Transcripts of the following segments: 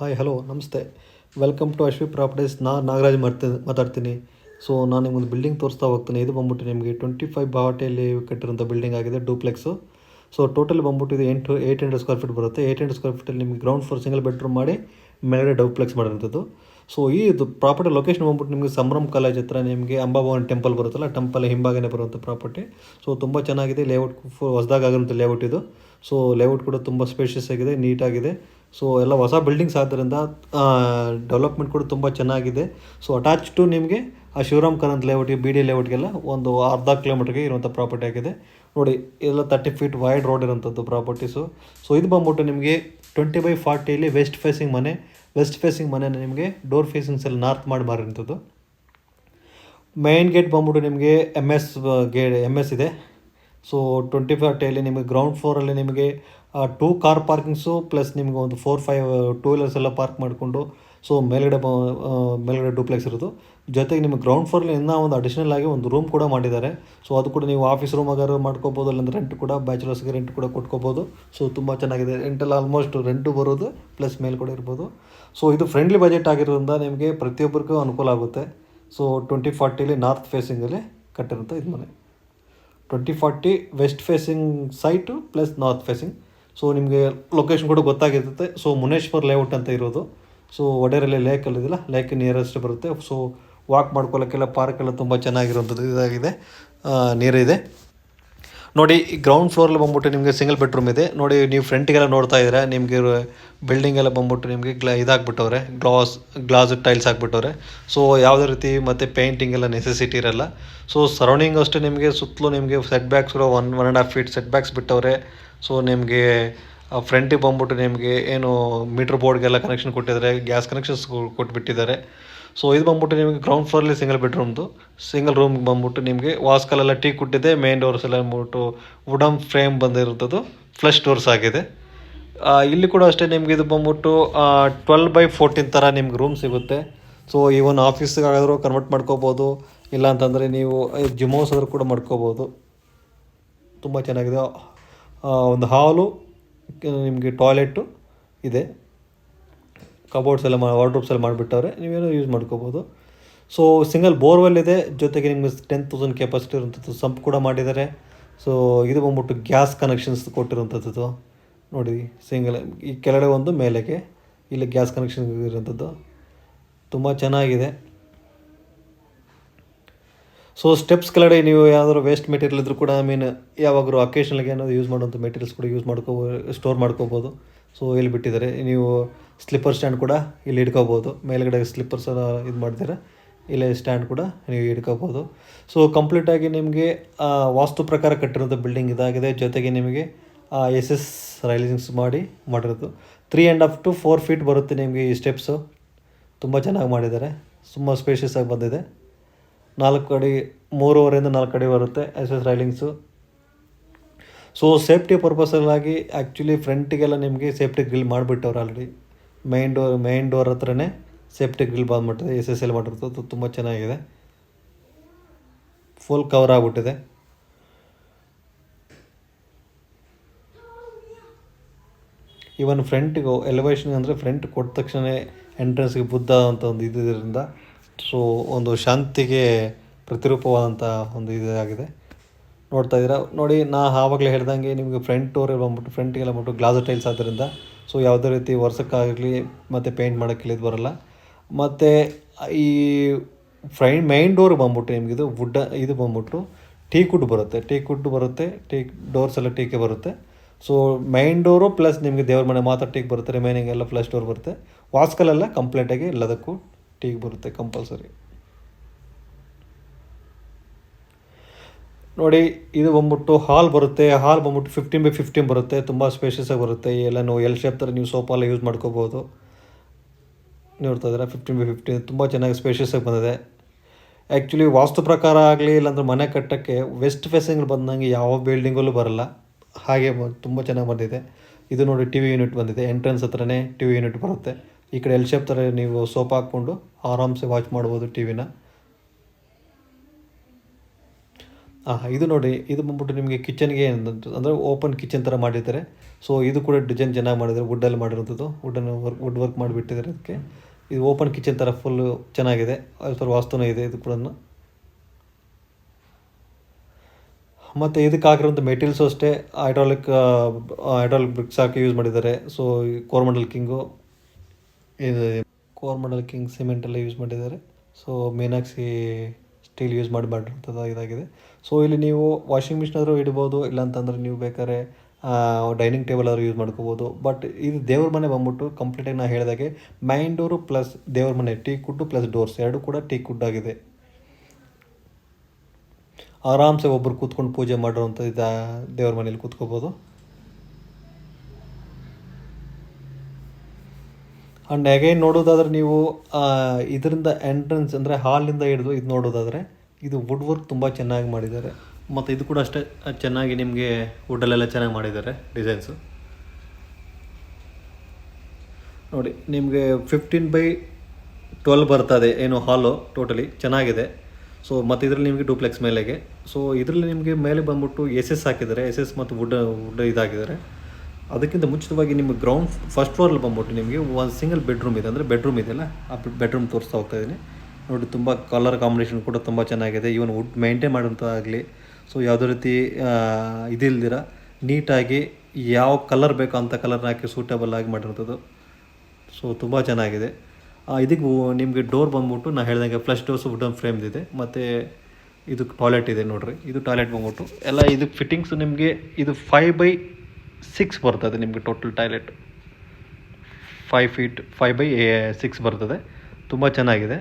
Hi hello ನಮಸ್ತೆ. Welcome to Ashwi properties. Nagaraj ಮಾತಾಡ್ತೀನಿ. So ನಾನು ನಿಮ್ಮೊಂದು ಬಿಲ್ಡಿಂಗ್ ತೋರಿಸ್ತಾ ಹೋಗ್ತೀನಿ. ಇದು ಬಂದ್ಬಿಟ್ಟು ನಿಮಗೆ 25 ಬಾವಟೆಯಲ್ಲಿ ಕಟ್ಟಿರೋಂಥ ಬಿಲ್ಡಿಂಗ್ ಆಗಿದೆ, ಡೂಪ್ಲೆಕ್ಸು. ಸೊ ಟೋಟಲ್ ಬಂದ್ಬಿಟ್ಟು ಇದು 800 ಸ್ಕ್ವೇರ್ ಫೀಟ್ ಬರುತ್ತೆ. 800 ಸ್ಕ್ವೇರ್ ಫೀಟಲ್ಲಿ ನಿಮಗೆ ಗ್ರೌಂಡ್ ಫ್ಲೋರ್ ಸಿಂಗಲ್ ಬೆಡ್ರೂಮ್ ಮಾಡಿ ಮೇಲ್ಗಡೆ ಡೂಪ್ಲೆಕ್ಸ್ ಮಾಡಿರೋಂಥದ್ದು. ಸೊ ಇದು ಪ್ರಾಪರ್ಟಿ ಲೊಕೇಶನ್ ಬಂದ್ಬಿಟ್ಟು ನಿಮಗೆ ಸಂಭ್ರಮ್ ಕಾಲೇಜ್ ಹತ್ರ ನಿಮಗೆ ಅಂಬಾಭವನ್ ಟೆಂಪಲ್ ಬರುತ್ತಲ್ಲ, ಟೆಂಪಲ್ ಹಿಂಭಾಗನೇ ಬರುವಂಥ ಪ್ರಾಪರ್ಟಿ. ಸೊ ತುಂಬ ಚೆನ್ನಾಗಿದೆ ಲೇಔಟ್, ಹೊಸದಾಗಿ ಆಗಿರೋಂಥ ಲೇಔಟ್ ಇದು. ಸೊ ಲೇಔಟ್ ಕೂಡ ತುಂಬ ಸ್ಪೇಷಿಯಸ್ ಆಗಿದೆ, ನೀಟಾಗಿದೆ. ಸೊ ಎಲ್ಲ ಹೊಸ ಬಿಲ್ಡಿಂಗ್ಸ್ ಆದ್ದರಿಂದ ಡೆವಲಪ್ಮೆಂಟ್ ಕೂಡ ತುಂಬ ಚೆನ್ನಾಗಿದೆ. ಸೊ ಅಟ್ಯಾಚ್ ಟು ನಿಮಗೆ ಆ ಶಿವರಾಮ್ ಕಾರಂತ್ ಲೇಔಟ್ಗೆ, ಬಿ ಡಿ ಲೇಔಟ್ಗೆಲ್ಲ ಒಂದು ಅರ್ಧ ಕಿಲೋಮೀಟರ್ಗೆ ಇರುವಂಥ ಪ್ರಾಪರ್ಟಿ ಆಗಿದೆ ನೋಡಿ. ಎಲ್ಲ 30 ಫೀಟ್ ವೈಡ್ ರೋಡ್ ಇರೋಂಥದ್ದು ಪ್ರಾಪರ್ಟೀಸು. ಸೊ ಇದು ಬಂದ್ಬಿಟ್ಟು ನಿಮಗೆ 20/40 ವೆಸ್ಟ್ ಫೇಸಿಂಗ್ ಮನೆ. ವೆಸ್ಟ್ ಫೇಸಿಂಗ್ ಮನೆನ ನಿಮಗೆ ಡೋರ್ ಫೇಸಿಂಗ್ಸ್ ಎಲ್ಲ ನಾರ್ತ್ ಮಾಡಿ ಮಾರಿರೋಂಥದ್ದು. ಮೇನ್ ಗೇಟ್ ಬಂದ್ಬಿಟ್ಟು ನಿಮಗೆ ಎಮ್ ಎಸ್ ಇದೆ. ಸೊ 20/40 ನಿಮಗೆ ಗ್ರೌಂಡ್ ಫ್ಲೋರಲ್ಲಿ ನಿಮಗೆ 2 ಕಾರ್ ಪಾರ್ಕಿಂಗ್ಸು ಪ್ಲಸ್ ನಿಮಗೆ ಒಂದು 4-5 ಟೂ ವೀಲರ್ಸ್ ಎಲ್ಲ ಪಾರ್ಕ್ ಮಾಡಿಕೊಂಡು, ಸೊ ಮೇಲ್ಗಡೆ ಡೂಪ್ಲೆಕ್ಸ್ ಇರೋದು. ಜೊತೆಗೆ ನಿಮಗೆ ಗ್ರೌಂಡ್ ಫ್ಲೋರಲ್ಲಿ ಇನ್ನೂ ಒಂದು ಅಡಿಷನಲ್ ಆಗಿ ಒಂದು ರೂಮ್ ಕೂಡ ಮಾಡಿದ್ದಾರೆ. ಸೊ ಅದು ಕೂಡ ನೀವು ಆಫೀಸ್ ರೂಮ್ ಆಗಾರು ಮಾಡ್ಕೋಬೋದು, ಅಲ್ಲಿಂದ ರೆಂಟ್ ಕೂಡ ಬ್ಯಾಚುಲರ್ಸ್ಗೆ ರೆಂಟ್ ಕೂಡ ಕೊಟ್ಕೋಬೋದು. ಸೊ ತುಂಬ ಚೆನ್ನಾಗಿದೆ. ರೆಂಟೆಲ್ಲ ಆಲ್ಮೋಸ್ಟ್ ರೆಂಟು ಬರೋದು ಪ್ಲಸ್ ಮೇಲೆ ಕೂಡ ಇರ್ಬೋದು. ಸೊ ಇದು ಫ್ರೆಂಡ್ಲಿ ಬಜೆಟ್ ಆಗಿರೋದ್ರಿಂದ ನಿಮಗೆ ಪ್ರತಿಯೊಬ್ಬರಿಗೂ ಅನುಕೂಲ ಆಗುತ್ತೆ. ಸೊ 20/40 ನಾರ್ತ್ ಫೇಸಿಂಗಲ್ಲಿ ಕಟ್ಟಿರೋಂಥ ಇದು ಮನೆ. 20/40 west facing site plus north facing. So ನಿಮಗೆ ಲೊಕೇಶನ್ ಕೂಡ ಗೊತ್ತಾಗಿರುತ್ತೆ. ಸೊ ಮುನೇಶ್ವರ್ ಲೇಔಟ್ ಅಂತ ಇರೋದು. ಸೊ ಒಡೆರಲ್ಲಿ ಲೇಕಲ್ಲಿದೆಯಲ್ಲ, ಲೇಕ್ ನಿಯರೆಸ್ಟ್ ಬರುತ್ತೆ. ಸೊ ವಾಕ್ ಮಾಡ್ಕೊಳ್ಳೋಕ್ಕೆಲ್ಲ ಪಾರ್ಕೆಲ್ಲ ತುಂಬ ಚೆನ್ನಾಗಿರುವಂಥದ್ದು ಇದಾಗಿದೆ, ನೀರಿದೆ ನೋಡಿ. ಈ ಗ್ರೌಂಡ್ ಫ್ಲೋರಲ್ಲಿ ಬಂದ್ಬಿಟ್ಟು ನಿಮಗೆ ಸಿಂಗಲ್ ಬೆಡ್ರೂಮ್ ಇದೆ ನೋಡಿ. ನೀವು ಫ್ರಂಟಿಗೆಲ್ಲ ನೋಡ್ತಾ ಇದ್ದೀರಾ, ನಿಮಗೆ ಬಿಲ್ಡಿಂಗ್ ಎಲ್ಲ ಬಂದ್ಬಿಟ್ಟು ನಿಮಗೆ ಇದಾಗ್ಬಿಟ್ಟವ್ರೆ, ಗ್ಲಾಸ್ ಟೈಲ್ಸ್ ಹಾಕ್ಬಿಟ್ಟವ್ರೆ. ಸೊ ಯಾವುದೇ ರೀತಿ ಮತ್ತು ಪೇಂಟಿಂಗ್ ಎಲ್ಲ ನೆಸೆಸಿಟಿ ಇರಲ್ಲ. ಸೊ ಸರೌಂಡಿಂಗ್ ಅಷ್ಟೇ ನಿಮಗೆ ಸುತ್ತಲೂ ನಿಮಗೆ ಸೆಟ್ ಬ್ಯಾಕ್ಸ್ ಕೂಡ 1.5 ಫೀಟ್ ಸೆಟ್ ಬ್ಯಾಕ್ಸ್ ಬಿಟ್ಟವ್ರೆ. ಸೊ ನಿಮಗೆ ಫ್ರಂಟಿಗೆ ಬಂದ್ಬಿಟ್ಟು ನಿಮಗೆ ಏನು ಮೀಟ್ರ್ ಬೋರ್ಡ್ಗೆಲ್ಲ ಕನೆಕ್ಷನ್ ಕೊಟ್ಟಿದ್ದಾರೆ, ಗ್ಯಾಸ್ ಕನೆಕ್ಷನ್ಸ್ ಕೊಟ್ಬಿಟ್ಟಿದ್ದಾರೆ. ಸೊ ಇದು ಬಂದ್ಬಿಟ್ಟು ನಿಮಗೆ ಗ್ರೌಂಡ್ ಫ್ಲೋರಲ್ಲಿ ಸಿಂಗಲ್ ರೂಮ್ ಬಂದ್ಬಿಟ್ಟು ನಿಮಗೆ ವಾಸ್ಕಲೆಲ್ಲ ಟೀ ಕೊಟ್ಟಿದೆ. ಮೇನ್ ಡೋರ್ಸ್ ಎಲ್ಲ ಬಂದ್ಬಿಟ್ಟು ವುಡನ್ ಫ್ರೇಮ್ ಬಂದಿರುವಂಥದ್ದು, ಫ್ಲಶ್ ಡೋರ್ಸ್ ಆಗಿದೆ. ಇಲ್ಲಿ ಕೂಡ ಅಷ್ಟೇ ನಿಮ್ಗೆ ಇದು ಬಂದ್ಬಿಟ್ಟು 12/14 ಥರ ನಿಮ್ಗೆ ರೂಮ್ ಸಿಗುತ್ತೆ. ಸೊ ಈವನ್ ಆಫೀಸ್ಗಾದರೂ ಕನ್ವರ್ಟ್ ಮಾಡ್ಕೋಬೋದು, ಇಲ್ಲ ಅಂತಂದರೆ ನೀವು ಜಿಮ್ ಹೌಸ್ ಆದರೂ ಕೂಡ ಮಾಡ್ಕೋಬೋದು. ತುಂಬ ಚೆನ್ನಾಗಿದೆ. ಒಂದು ಹಾಲು, ನಿಮಗೆ ಟಾಯ್ಲೆಟು ಇದೆ, ಕಬೋರ್ಡ್ಸ್ ಎಲ್ಲ ವಾರ್ಡ್ರೋಬ್ಸ್ ಎಲ್ಲ ಮಾಡಿಬಿಟ್ಟವ್ರೆ, ನೀವೇನೋ ಯೂಸ್ ಮಾಡ್ಕೋಬೋದು. ಸೊ ಸಿಂಗಲ್ ಬೋರ್ವೆಲ್ ಇದೆ, ಜೊತೆಗೆ ನಿಮಗೆ 10,000 ಕೆಪಾಸಿಟಿ ಇರುವಂಥದ್ದು ಸಂಪ್ ಕೂಡ ಮಾಡಿದ್ದಾರೆ. ಸೊ ಇದು ಬಂದ್ಬಿಟ್ಟು ಗ್ಯಾಸ್ ಕನೆಕ್ಷನ್ಸ್ ಕೊಟ್ಟಿರುವಂಥದ್ದು ನೋಡಿ. ಸಿಂಗಲ್ ಈ ಕೆಳಗಡೆ ಒಂದು, ಮೇಲೆಗೆ ಇಲ್ಲಿ ಗ್ಯಾಸ್ ಕನೆಕ್ಷನ್ ಇರೋಂಥದ್ದು ತುಂಬ ಚೆನ್ನಾಗಿದೆ. ಸೊ ಸ್ಟೆಪ್ಸ್ ಕೆಳಗಡೆ ನೀವು ಯಾವ್ದಾದ್ರು ವೇಸ್ಟ್ ಮೆಟೀರಿಯಲ್ ಇದ್ದರೂ ಕೂಡ ಯಾವಾಗಲೂ ಅಕೇಷನಲ್ಗೆ ಏನಾದರೂ ಯೂಸ್ ಮಾಡುವಂಥ ಮೆಟೀರಿಯಲ್ಸ್ ಕೂಡ ಸ್ಟೋರ್ ಮಾಡ್ಕೋಬೋದು. ಸೊ ಇಲ್ಲಿ ಬಿಟ್ಟಿದ್ದಾರೆ. ನೀವು ಸ್ಲಿಪ್ಪರ್ ಸ್ಟ್ಯಾಂಡ್ ಕೂಡ ಇಲ್ಲಿ ಇಟ್ಕೋಬೋದು. ಮೇಲ್ಗಡೆ ಸ್ಲಿಪ್ಪರ್ಸ್ ಇದು ಮಾಡ್ತೀರಾ, ಇಲ್ಲೇ ಸ್ಟ್ಯಾಂಡ್ ಕೂಡ ನೀವು ಇಟ್ಕೋಬೋದು. ಸೊ ಕಂಪ್ಲೀಟಾಗಿ ನಿಮಗೆ ವಾಸ್ತು ಪ್ರಕಾರ ಕಟ್ಟಿರೋಂಥ ಬಿಲ್ಡಿಂಗ್ ಇದಾಗಿದೆ. ಜೊತೆಗೆ ನಿಮಗೆ SS ರೈಲಿಂಗ್ಸ್ ಮಾಡಿರೋದು 3.5 to 4 ಫೀಟ್ ಬರುತ್ತೆ ನಿಮಗೆ. ಈ ಸ್ಟೆಪ್ಸು ತುಂಬ ಚೆನ್ನಾಗಿ ಮಾಡಿದ್ದಾರೆ, ತುಂಬ ಸ್ಪೇಷಿಯಸ್ ಆಗಿ ಬಂದಿದೆ. 4 ಅಡಿ 3.5 to 4 ಅಡಿ ಬರುತ್ತೆ SS ರೈಲಿಂಗ್ಸು. ಸೊ ಸೇಫ್ಟಿ ಪರ್ಪಸಲ್ಲಾಗಿ ಆ್ಯಕ್ಚುಲಿ ಫ್ರಂಟಿಗೆಲ್ಲ ನಿಮಗೆ ಸೇಫ್ಟಿ ಗ್ರಿಲ್ ಮಾಡಿಬಿಟ್ಟವ್ರು ಆಲ್ರೆಡಿ. ಮೇನ್ ಡೋರ್ ಹತ್ರನೇ ಸೇಫ್ಟಿ ಗ್ರಿಲ್ ಬಂದ್ಬಿಟ್ಟಿದೆ, SS ಎಲ್ಲ ಮಾಡಿರ್ತದ್ದು ತುಂಬ ಚೆನ್ನಾಗಿದೆ, ಫುಲ್ ಕವರ್ ಆಗಿಬಿಟ್ಟಿದೆ. ಈವನ್ ಫ್ರಂಟಿಗೆ ಎಲಿವೇಷನ್ ಅಂದರೆ ಫ್ರಂಟ್ ಕೊಟ್ಟ ತಕ್ಷಣ ಎಂಟ್ರೆನ್ಸ್ಗೆ ಬುದ್ಧ ಅಂತ ಒಂದು ಇದರಿಂದ ಸೊ ಒಂದು ಶಾಂತಿಗೆ ಪ್ರತಿರೂಪವಾದಂಥ ಒಂದು ಇದಾಗಿದೆ. ನೋಡ್ತಾ ಇದ್ದೀರಾ ನೋಡಿ. ಆವಾಗಲೇ ಹೇಳ್ದಂಗೆ ನಿಮಗೆ ಫ್ರಂಟ್ ಡೋರ್ ಬಂದ್ಬಿಟ್ಟು ಫ್ರಂಟಿಗೆಲ್ಲ ಬಂದ್ಬಿಟ್ಟು ಗ್ಲಾಸ್ ಟೈಲ್ಸ್ ಆದ್ದರಿಂದ ಸೊ ಯಾವುದೇ ರೀತಿ ವರ್ಷಕ್ಕಾಗಲಿ ಮತ್ತು ಪೇಂಟ್ ಮಾಡೋಕ್ಕೆ ಇದು ಬರೋಲ್ಲ. ಮತ್ತು ಈ ಮೈನ್ ಡೋರ್ ಬಂದ್ಬಿಟ್ಟು ನಿಮಗೆ ಇದು ಬಂದ್ಬಿಟ್ಟು ಟೀಕ್ ಬರುತ್ತೆ. ಡೋರ್ಸ್ ಎಲ್ಲ ಟೀಕೆ ಬರುತ್ತೆ. ಸೊ ಮೈನ್ ಡೋರು ಪ್ಲಸ್ ನಿಮಗೆ ದೇವ್ರ ಮನೆ ಮಾತ್ರ ಟೀಕ್ ಬರುತ್ತೆ, ರಿಮೈನಿಂಗ್ ಎಲ್ಲ ಫ್ಲಶ್ ಡೋರ್ ಬರುತ್ತೆ. ವಾಸ್ಕಲೆಲ್ಲ ಕಂಪ್ಲೀಟಾಗಿ ಎಲ್ಲದಕ್ಕೂ ಟೀಕ್ ಬರುತ್ತೆ ಕಂಪಲ್ಸರಿ ನೋಡಿ. ಇದು ಬಂದ್ಬಿಟ್ಟು ಹಾಲ್ ಬರುತ್ತೆ. ಹಾಲ್ ಬಂದ್ಬಿಟ್ಟು 15/15 ಬರುತ್ತೆ, ತುಂಬ ಸ್ಪೇಷಿಯಸ್ ಆಗಿ ಬರುತ್ತೆ. ಎಲ್ಲ ಎಲ್ ಶೇಪ್ ಥರ ನೀವು ಸೋಫಾ ಎಲ್ಲ ಯೂಸ್ ಮಾಡ್ಕೋಬೋದು. ನೋಡ್ತಾ ಇದ್ದೀರಾ 15/15 ತುಂಬ ಚೆನ್ನಾಗಿ ಸ್ಪೇಷಿಯಸ್ ಆಗಿ ಬಂದಿದೆ. ಆ್ಯಕ್ಚುಲಿ ವಾಸ್ತು ಪ್ರಕಾರ ಆಗಲಿ ಇಲ್ಲಾಂದ್ರೆ ಮನೆ ಕಟ್ಟೋಕ್ಕೆ ವೆಸ್ಟ್ ಫೇಸಿಂಗ್ ಬಂದಂಗೆ ಯಾವ ಬಿಲ್ಡಿಂಗಲ್ಲೂ ಬರೋಲ್ಲ, ಹಾಗೆ ತುಂಬ ಚೆನ್ನಾಗಿ ಬಂದಿದೆ. ಇದು ನೋಡಿ TV ಯೂನಿಟ್ ಬಂದಿದೆ, ಎಂಟ್ರೆನ್ಸ್ ಹತ್ರನೇ TV ಯೂನಿಟ್ ಬರುತ್ತೆ. ಈ ಕಡೆ ಎಲ್ ಶೇಪ್ ಥರ ನೀವು ಸೋಫಾ ಹಾಕ್ಕೊಂಡು ಆರಾಮ್ಸೆ ವಾಚ್ ಮಾಡ್ಬೋದು ಟಿವಿನ. ಇದು ನೋಡಿ, ಇದು ಬಂದ್ಬಿಟ್ಟು ನಿಮಗೆ ಕಿಚನ್ಗೆ ಅಂದರೆ ಓಪನ್ ಕಿಚನ್ ಥರ ಮಾಡಿರ್ತಾರೆ. ಸೊ ಇದು ಕೂಡ ಡಿಸೈನ್ ಚೆನ್ನಾಗಿ ಮಾಡಿದ್ದಾರೆ, ವುಡ್ಡಲ್ಲಿ ಮಾಡಿರೋಂಥದ್ದು, ವುಡ್ ವರ್ಕ್ ಮಾಡಿಬಿಟ್ಟಿದ್ದಾರೆ ಅದಕ್ಕೆ. ಇದು ಓಪನ್ ಕಿಚನ್ ಥರ ಫುಲ್ಲು ಚೆನ್ನಾಗಿದೆ, ಅದು ಥರ ವಾಸ್ತುನೂ ಇದೆ ಇದು ಕೂಡ. ಮತ್ತು ಇದಕ್ಕೆ ಹಾಕಿರೋಂಥ ಮೆಟೀರಿಯಲ್ಸು ಅಷ್ಟೇ ಹೈಡ್ರಾಲಿಕ್ ಬ್ರಿಕ್ಸ್ ಹಾಕಿ ಯೂಸ್ ಮಾಡಿದ್ದಾರೆ. ಸೊ ಕೋರಮಂಡಲ್ ಕಿಂಗು, ಇದು ಕೋರಮಂಡಲ್ ಕಿಂಗ್ ಸಿಮೆಂಟೆಲ್ಲ ಯೂಸ್ ಮಾಡಿದ್ದಾರೆ. ಸೊ ಮೀನಾಕ್ಷಿ ಸ್ಟೀಲ್ ಯೂಸ್ ಮಾಡಿರೋಂಥದ್ದು ಇದಾಗಿದೆ. ಸೊ ಇಲ್ಲಿ ನೀವು ವಾಷಿಂಗ್ ಮಿಷಿನ್ ಆದರೂ ಇಡ್ಬೋದು, ಇಲ್ಲಾಂತಂದರೆ ನೀವು ಬೇಕಾದ್ರೆ ಡೈನಿಂಗ್ ಟೇಬಲ್ ಆದರೂ ಯೂಸ್ ಮಾಡ್ಕೋಬೋದು. ಬಟ್ ಇದು ದೇವ್ರ ಮನೆ ಬಂದ್ಬಿಟ್ಟು ಕಂಪ್ಲೀಟಾಗಿ ನಾನು ಹೇಳಿದಾಗೆ ಮೈನ್ ಡೋರು ಪ್ಲಸ್ ದೇವ್ರ ಮನೆ ಟೀಕ್ ವುಡ್ಡು ಪ್ಲಸ್ ಡೋರ್ಸ್ ಎರಡೂ ಕೂಡ ಟೀಕ್ ವುಡ್ ಆಗಿದೆ. ಆರಾಮ್ಸೆ ಒಬ್ಬರು ಕೂತ್ಕೊಂಡು ಪೂಜೆ ಮಾಡಿರೋಂಥ ದೇವ್ರ ಮನೇಲಿ ಕೂತ್ಕೋಬೋದು. ಆ್ಯಂಡ್ ಅಗೈನ್ ನೋಡೋದಾದ್ರೆ ನೀವು ಇದರಿಂದ ಎಂಟ್ರೆನ್ಸ್ ಅಂದರೆ ಹಾಲಿಂದ ಹಿಡಿದು ಇದು ನೋಡೋದಾದರೆ ಇದು ವುಡ್ ವರ್ಕ್ ತುಂಬ ಚೆನ್ನಾಗಿ ಮಾಡಿದ್ದಾರೆ. ಮತ್ತು ಇದು ಕೂಡ ಅಷ್ಟೇ ಚೆನ್ನಾಗಿ ನಿಮಗೆ ವುಡ್ಡಲ್ಲೆಲ್ಲ ಚೆನ್ನಾಗಿ ಮಾಡಿದ್ದಾರೆ ಡಿಸೈನ್ಸು. ನೋಡಿ ನಿಮಗೆ 15/12 ಬರ್ತದೆ ಏನು ಹಾಲು ಟೋಟಲಿ ಚೆನ್ನಾಗಿದೆ. ಸೊ ಮತ್ತು ಇದರಲ್ಲಿ ನಿಮಗೆ ಡೂಪ್ಲೆಕ್ಸ್ ಮೇಲೆಗೆ. ಸೊ ಇದರಲ್ಲಿ ನಿಮಗೆ ಮೇಲೆ ಬಂದ್ಬಿಟ್ಟು ಎಸ್ ಹಾಕಿದ್ದಾರೆ, ಎಸ್ ಮತ್ತು ವುಡ್ ಇದಾಗಿದ್ದಾರೆ. ಅದಕ್ಕಿಂತ ಮುಂಚಿತವಾಗಿ ನಿಮಗೆ ಫಸ್ಟ್ ಫ್ಲೋರಲ್ಲಿ ಬಂದ್ಬಿಟ್ಟು ನಿಮಗೆ ಒಂದು ಸಿಂಗಲ್ ಬೆಡ್ರೂಮ್ ಇದೆ, ಅಂದರೆ ಬೆಡ್ರೂಮ್ ಇದೆಯಲ್ಲ ಆ ಬೆಡ್ರೂಮ್ ತೋರಿಸ್ತಾ ಹೋಗ್ತಾಯಿದ್ದೀನಿ ನೋಡಿ. ತುಂಬ ಕಲರ್ ಕಾಂಬಿನೇಷನ್ ಕೂಡ ತುಂಬ ಚೆನ್ನಾಗಿದೆ, ಈವನ್ ವುಡ್ ಮೇಂಟೈನ್ ಮಾಡೋಂಥ ಆಗಲಿ. ಸೊ ಯಾವುದೇ ರೀತಿ ಇದಿಲ್ದಿರ ನೀಟಾಗಿ ಯಾವ ಕಲರ್ ಬೇಕೋ ಅಂಥ ಕಲರ್ನ ಹಾಕಿ ಸೂಟೇಬಲ್ ಆಗಿ ಮಾಡಿರೋಂಥದ್ದು. ಸೊ ತುಂಬ ಚೆನ್ನಾಗಿದೆ. ಇದಕ್ಕೆ ನಿಮಗೆ ಡೋರ್ ಬಂದ್ಬಿಟ್ಟು ನಾನು ಹೇಳ್ದಂಗೆ ಫ್ಲಶ್ ಡೋರ್ಸ್ ವುಡನ್ ಫ್ರೇಮ್ದಿದೆ. ಮತ್ತು ಇದು ಟಾಯ್ಲೆಟ್ ಇದೆ ನೋಡಿರಿ, ಇದು ಟಾಯ್ಲೆಟ್ ಬಂದ್ಬಿಟ್ಟು ಎಲ್ಲ ಇದಕ್ಕೆ ಫಿಟ್ಟಿಂಗ್ಸು ನಿಮಗೆ ಇದು 5/6 ಬರ್ತದೆ ನಿಮಗೆ ಟೋಟಲ್ ಟಾಯ್ಲೆಟ್. 5/6 ಬರ್ತದೆ, ತುಂಬ ಚೆನ್ನಾಗಿದೆ.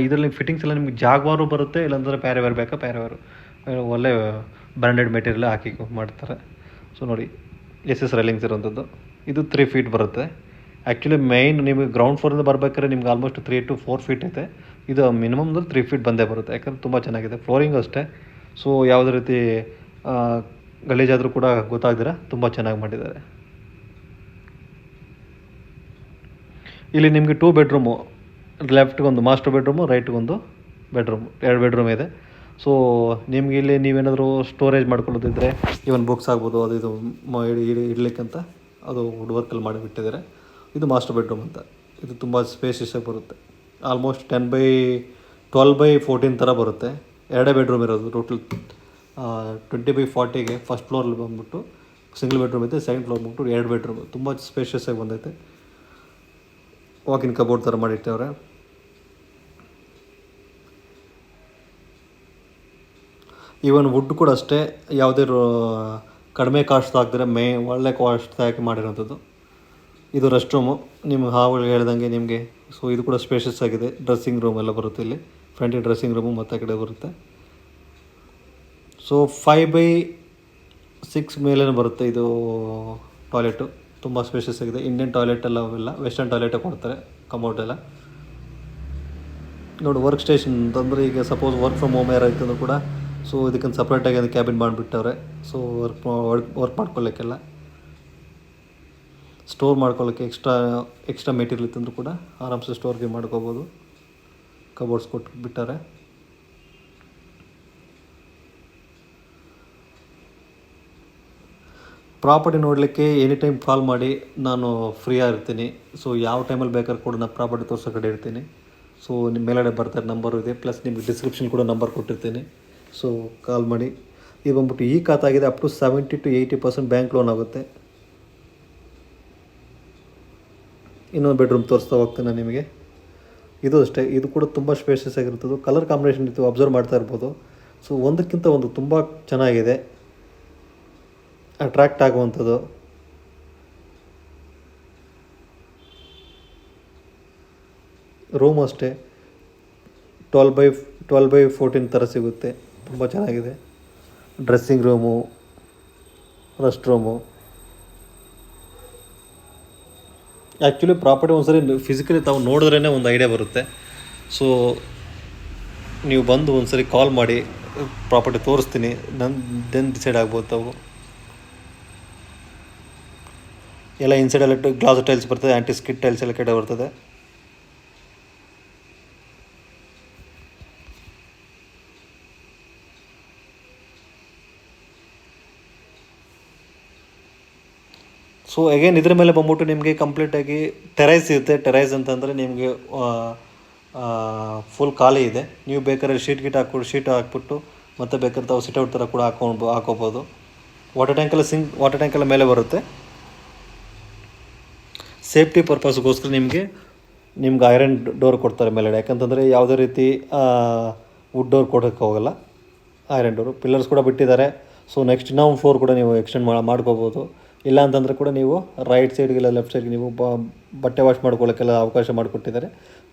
ಇದರಲ್ಲಿ ಫಿಟ್ಟಿಂಗ್ಸ್ ಎಲ್ಲ ನಿಮಗೆ ಜಾಗ್ವಾರು ಬರುತ್ತೆ, ಇಲ್ಲಾಂದರೆ ಪ್ಯಾರೆವೇರ್ ಬೇಕಾ ಪ್ಯಾರೆವೇರು ಒಳ್ಳೆ ಬ್ರ್ಯಾಂಡೆಡ್ ಮೆಟೀರಿಯಲ್ ಹಾಕಿ ಮಾಡ್ತಾರೆ. ಸೊ ನೋಡಿ ಎಸ್ ರೈಲಿಂಗ್ಸ್ ಇರೋಂಥದ್ದು. ಇದು 3 ಫೀಟ್ ಬರುತ್ತೆ. ಆ್ಯಕ್ಚುಲಿ ಮೈನ್ ನಿಮಗೆ ಗ್ರೌಂಡ್ ಫ್ಲೋರಿಂದ ಬರ್ಬೇಕಾದ್ರೆ ನಿಮ್ಗೆ ಆಲ್ಮೋಸ್ಟ್ 3 to 4 ಫೀಟ್ ಐತೆ. ಇದು ಮಿನಿಮಮ್ 3 ಫೀಟ್ ಬಂದೇ ಬರುತ್ತೆ, ಯಾಕಂದರೆ ತುಂಬ ಚೆನ್ನಾಗಿದೆ. ಫ್ಲೋರಿಂಗು ಅಷ್ಟೇ. ಸೊ ಯಾವುದೇ ರೀತಿ ಗಲೀಜಾದರೂ ಕೂಡ ಗೊತ್ತಾಗ್ದಿರ ತುಂಬ ಚೆನ್ನಾಗಿ ಮಾಡಿದ್ದಾರೆ. ಇಲ್ಲಿ ನಿಮಗೆ 2 ಬೆಡ್ರೂಮು, ಲೆಫ್ಟ್ಗೊಂದು ಮಾಸ್ಟರ್ ಬೆಡ್ರೂಮು, ರೈಟ್ಗೊಂದು ಬೆಡ್ರೂಮು, 2 ಬೆಡ್ರೂಮ್ ಇದೆ. ಸೊ ನಿಮ್ಗೆ ಇಲ್ಲಿ ನೀವೇನಾದರೂ ಸ್ಟೋರೇಜ್ ಮಾಡ್ಕೊಳ್ಳೋದಿದ್ದರೆ ಇವನ್ ಬುಕ್ಸ್ ಆಗ್ಬೋದು, ಅದು ಇದು ಇಡ್ಲಿಕ್ಕಂತ ಅದು ವುಡ್ ವರ್ಕಲ್ಲಿ ಮಾಡಿಬಿಟ್ಟಿದ್ದಾರೆ. ಇದು ಮಾಸ್ಟರ್ ಬೆಡ್ರೂಮ್ ಅಂತ. ಇದು ತುಂಬ ಸ್ಪೇಸಿಯಸ್ ಆಗಿ ಬರುತ್ತೆ, ಆಲ್ಮೋಸ್ಟ್ 10/12/14 ಥರ ಬರುತ್ತೆ. 2 ಬೆಡ್ರೂಮ್ ಇರೋದು ಟೋಟಲ್. 20/40ಗೆ ಫಸ್ಟ್ ಫ್ಲೋರಲ್ಲಿ ಬಂದ್ಬಿಟ್ಟು ಸಿಂಗಲ್ ಬೆಡ್ರೂಮ್ ಐತೆ, ಸೆಕೆಂಡ್ ಫ್ಲೋರ್ ಬಂದ್ಬಿಟ್ಟು 2 ಬೆಡ್ರೂಮ್. ತುಂಬ ಸ್ಪೇಷಿಯಸ್ ಆಗಿ ಬಂದೈತೆ. ವಾಕಿನ್ ಕಬೋರ್ಡ್ ಥರ ಮಾಡಿಟ್ಟವ್ರೆ. ಈವನ್ ವುಡ್ ಕೂಡ ಅಷ್ಟೇ ಯಾವುದೇ ಕಡಿಮೆ ಕಾಸ್ಟ್ ಹಾಕಿದ್ರೆ ಒಳ್ಳೆ ಕಾಸ್ಟ್ ಹಾಕಿ ಮಾಡಿರೋಂಥದ್ದು. ಇದು ರೆಸ್ಟ್ ರೂಮು, ನಿಮ್ಗೆ ಹಾವುಗಳು ಹೇಳ್ದಂಗೆ ನಿಮಗೆ. ಸೊ ಇದು ಕೂಡ ಸ್ಪೇಷಿಯಸ್ ಆಗಿದೆ. ಡ್ರೆಸ್ಸಿಂಗ್ ರೂಮ್ ಎಲ್ಲ ಬರುತ್ತೆ ಇಲ್ಲಿ, ಫ್ರಂಟಿಗೆ ಡ್ರೆಸ್ಸಿಂಗ್ ರೂಮು ಮತ್ತು ಆ ಕಡೆ ಬರುತ್ತೆ. ಸೊ 5/6 ಮೇಲೇ ಬರುತ್ತೆ ಇದು ಟಾಯ್ಲೆಟು. ತುಂಬ ಸ್ಪೇಷಿಯಸ್ ಆಗಿದೆ. ಇಂಡಿಯನ್ ಟಾಯ್ಲೆಟ್ ಎಲ್ಲ ಅವೆಲ್ಲ ವೆಸ್ಟರ್ನ್ ಟಾಯ್ಲೆಟೇ ಕೊಡ್ತಾರೆ ಕಮೋಡ್ ಎಲ್ಲ. ನೋಡಿ ವರ್ಕ್ ಸ್ಟೇಷನ್ ಅಂತಂದರೆ ಈಗ ಸಪೋಸ್ ವರ್ಕ್ ಫ್ರಮ್ ಹೋಮ್ ಯಾರು ಆಯ್ತಂದ್ರೂ ಕೂಡ ಸೊ ಇದಕ್ಕೊಂದು ಸಪ್ರೇಟಾಗಿ ಒಂದು ಕ್ಯಾಬಿನ್ ಮಾಡಿಬಿಟ್ಟವ್ರೆ. ಸೊ ವರ್ಕ್ ಮಾಡ್ಕೊಳ್ಳೋಕ್ಕೆಲ್ಲ, ಸ್ಟೋರ್ ಮಾಡ್ಕೊಳ್ಳೋಕ್ಕೆ ಎಕ್ಸ್ಟ್ರಾ ಮೆಟೀರಿಯಲ್ ಇತ್ತಂದ್ರೂ ಕೂಡ ಆರಾಮ್ಸೆ ಸ್ಟೋರ್ಗೆ ಮಾಡ್ಕೋಬೋದು. ಕಬೋರ್ಡ್ಸ್ ಕೊಟ್ಟು ಬಿಟ್ಟಾರೆ. ಪ್ರಾಪರ್ಟಿ ನೋಡಲಿಕ್ಕೆ ಎನಿ ಟೈಮ್ ಕಾಲ್ ಮಾಡಿ, ನಾನು ಫ್ರೀ ಆಗಿರ್ತೀನಿ. ಸೊ ಯಾವ ಟೈಮಲ್ಲಿ ಬೇಕಾದ್ರೂ ಕೂಡ ನಾನು ಪ್ರಾಪರ್ಟಿ ತೋರಿಸೋ ಕಡೆ ಇರ್ತೀನಿ. ಸೊ ನಿಮ್ಮ ಮೇಲ್ಗಡೆ ಬರ್ತಾರೆ ನಂಬರು ಇದೆ, ಪ್ಲಸ್ ನಿಮಗೆ ಡಿಸ್ಕ್ರಿಪ್ಷನ್ ಕೂಡ ನಂಬರ್ ಕೊಟ್ಟಿರ್ತೀನಿ. ಸೊ ಕಾಲ್ ಮಾಡಿ. ಇದು ಬಂದ್ಬಿಟ್ಟು ಈ ಖಾತಾಗಿದೆ, up to 70 to 80% bank loan ಆಗುತ್ತೆ. ಇನ್ನೊಂದು ಬೆಡ್ರೂಮ್ ತೋರಿಸ್ತಾ ಹೋಗ್ತೀನಿ ನಾನು ನಿಮಗೆ. ಇದು ಅಷ್ಟೇ, ಇದು ಕೂಡ ತುಂಬ ಸ್ಪೇಷಿಯಸ್ ಆಗಿರ್ತದೆ. ಕಲರ್ ಕಾಂಬಿನೇಷನ್ ಇತ್ತು, ಅಬ್ಸರ್ವ್ ಮಾಡ್ತಾ ಇರ್ಬೋದು. ಸೊ ಒಂದಕ್ಕಿಂತ ಒಂದು ತುಂಬ ಚೆನ್ನಾಗಿದೆ, ಅಟ್ರ್ಯಾಕ್ಟ್ ಆಗುವಂಥದ್ದು. ರೂಮ್ ಅಷ್ಟೇ 12/14 ಥರ ಸಿಗುತ್ತೆ, ತುಂಬ ಚೆನ್ನಾಗಿದೆ. Dressing room, rest room. Actually property ಒಂದ್ಸರಿ ಫಿಸಿಕಲಿ ತಾವು ನೋಡಿದ್ರೇ ಒಂದು ಐಡಿಯಾ ಬರುತ್ತೆ. ಸೊ ನೀವು ಬಂದು ಒಂದ್ಸರಿ ಕಾಲ್ ಮಾಡಿ, ಪ್ರಾಪರ್ಟಿ ತೋರಿಸ್ತೀನಿ, ದೆನ್ ಡಿಸೈಡ್ ಆಗ್ಬೋದು ತಾವು. ಎಲ್ಲ ಇನ್ಸೈಡೆಲ್ಲ ಗ್ಲಾಸ್ ಟೈಲ್ಸ್ ಬರ್ತದೆ, ಆ್ಯಂಟಿ ಸ್ಕಿಡ್ ಟೈಲ್ಸ್ ಎಲ್ಲ ಕಡೆ ಬರ್ತದೆ. ಸೊ ಅಗೇನ್ ಇದ್ರ ಮೇಲೆ ಬಂದ್ಬಿಟ್ಟು ನಿಮಗೆ ಕಂಪ್ಲೀಟಾಗಿ ಟೆರೈಸ್ ಇರುತ್ತೆ. ಟೆರೈಸ್ ಅಂತಂದರೆ ನಿಮಗೆ ಫುಲ್ ಖಾಲಿ ಇದೆ. ನೀವು ಬೇಕಾದ್ರೆ ಶೀಟ್ ಹಾಕ್ಬಿಟ್ಟು ಮತ್ತು ಬೇಕಾದ್ರೆ ತಾವು ಸಿಟ್ಔಟ್ ಥರ ಕೂಡ ಹಾಕೋಬೋದು. ವಾಟರ್ ಟ್ಯಾಂಕೆಲ್ಲ ಮೇಲೆ ಬರುತ್ತೆ. ಸೇಫ್ಟಿ ಪರ್ಪಸ್ಗೋಸ್ಕರ ನಿಮ್ಗೆ ಐರನ್ ಡೋರ್ ಕೊಡ್ತಾರೆ ಮೇಲ್ಗಡೆ. ಯಾಕಂತಂದರೆ ಯಾವುದೇ ರೀತಿ ವುಡ್ ಡೋರ್ ಕೊಡೋಕ್ಕೆ ಹೋಗಲ್ಲ, ಐರನ್ ಡೋರು. ಪಿಲ್ಲರ್ಸ್ ಕೂಡ ಬಿಟ್ಟಿದ್ದಾರೆ. ಸೊ ನೆಕ್ಸ್ಟ್ ಇನ್ನೊಂದು ಫ್ಲೋರ್ ಕೂಡ ನೀವು ಎಕ್ಸ್ಟೆಂಡ್ ಮಾಡ್ಕೋಬೋದು. ಇಲ್ಲ ಅಂತಂದರೆ ಕೂಡ ನೀವು ರೈಟ್ ಸೈಡ್ಗೆಲ್ಲ ಲೆಫ್ಟ್ ಸೈಡ್ಗೆ ನೀವು ಬಟ್ಟೆ ವಾಶ್ ಮಾಡ್ಕೊಳ್ಳೋಕ್ಕೆಲ್ಲ ಅವಕಾಶ ಮಾಡಿಕೊಟ್ಟಿದ್ದಾರೆ.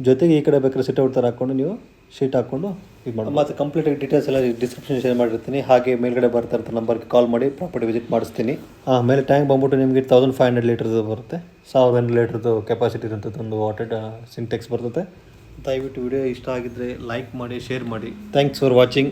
ಜೊತೆಗೆ ಈ ಕಡೆ ಬೇಕಾದ್ರೆ ಸಿಟ್ಔಟ್ ಥರ ಹಾಕ್ಕೊಂಡು ನೀವು ಶೀಟ್ ಹಾಕ್ಕೊಂಡು ಇದು ಮಾಡಿ. ಮತ್ತು ಕಂಪ್ಲೀಟಾಗಿ ಡೀಟೇಲ್ಸ್ ಎಲ್ಲ ಡಿಸ್ಕ್ರಿಪ್ಷನ್ ಶೇರ್ ಮಾಡಿರ್ತೀನಿ. ಹಾಗೆ ಮೇಲ್ಗಡೆ ಬರ್ತಾ ಇರ್ತಾರೆ ನಂಬರ್ಗೆ ಕಾಲ್ ಮಾಡಿ ಪ್ರಾಪರ್ಟಿ ವಿಸಿಟ್ ಮಾಡಿಸ್ತೀನಿ. ಆಮೇಲೆ ಟ್ಯಾಂಕ್ ಬಂದ್ಬಿಟ್ಟು ನಿಮಗೆ 1500 ಲೀಟರ್ದು ಬರುತ್ತೆ. 1000 ಲೀಟರ್ದು ಕೆಪಾಸಿಟಿ ಇರೋಂಥದ್ದು ಒಂದು ವಾಟರ್ ಸಿಂಟೆಕ್ಸ್ ಬರ್ತದೆ. ದಯವಿಟ್ಟು ವಿಡಿಯೋ ಇಷ್ಟ ಆಗಿದ್ದರೆ ಲೈಕ್ ಮಾಡಿ, ಶೇರ್ ಮಾಡಿ. Thanks for watching.